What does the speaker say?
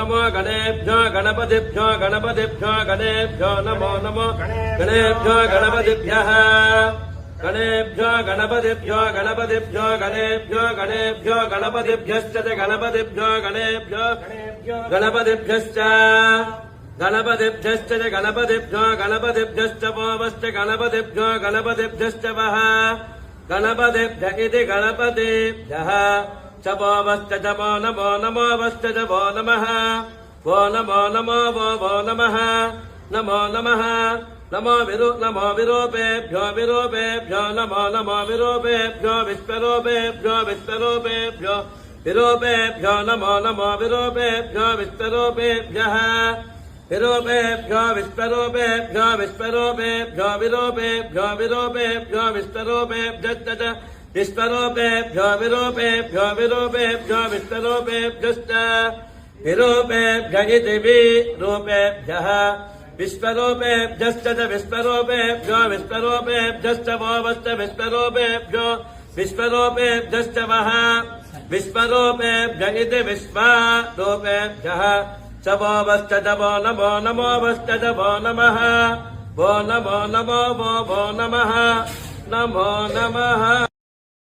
नमो गणेभ्यो गणपतिभ्यो गणपतिभ्यो गणेभ्यो नमो नमो गणेभ्यो गणपतिभ्यः गणेभ्यो गणपतिभ्यो गणपतिभ्यो गणेभ्यो गणेभ्यो गणपतिभ्यश्च गणपतिभ्यो गणेभ्यो गणपतिभ्यश्च गणपतिभ्यश्च गणपतिभ्यो गणपतिभ्यश्च वोमश्च गणपतिभ्यो गणपतिभ्यश्च वः गणपतिभ्य इति गणपतिभ्यः च वोमश्च च वो नमो नमोऽवश्च च वो नमः वो नमो नमो वो नमः नमो नमः नमो विरूपेभ्यो विरूपेभ्यो नमो नमो विरूपेभ्यो विश्वरूपेभ्यो विश्वरूपेभ्यो विरूपेभ्यो नमो नमो विरूपेभ्यो विश्वरूपेभ्यः विरूपेभ्यो विश्वरूपेभ्यो विश्वरूपेभ्यो विरूपेभ्यो विरूपेभ्यो विश्वरूपेभ्यश्च विश्वरूपेभ्यो विरूपेभ्यो विरूपेभ्यो विश्वरूपेभ्यश्च विरूपेभ्य इति विरूपेभ्यः विश्वरूपेभ्यश्च विश्वरूपेभ्यो विश्वरूपेभ्यश्च वोमश्च विश्वरूपेभ्यो विश्वरूपेभ्यश्च वः विश्वरूपेभ्य इति विश्वरूपेभ्यः च वोमश्च च वो नमो नमोऽवश्च च वो नमः वो नमो नमो वो नमः नमो नमः।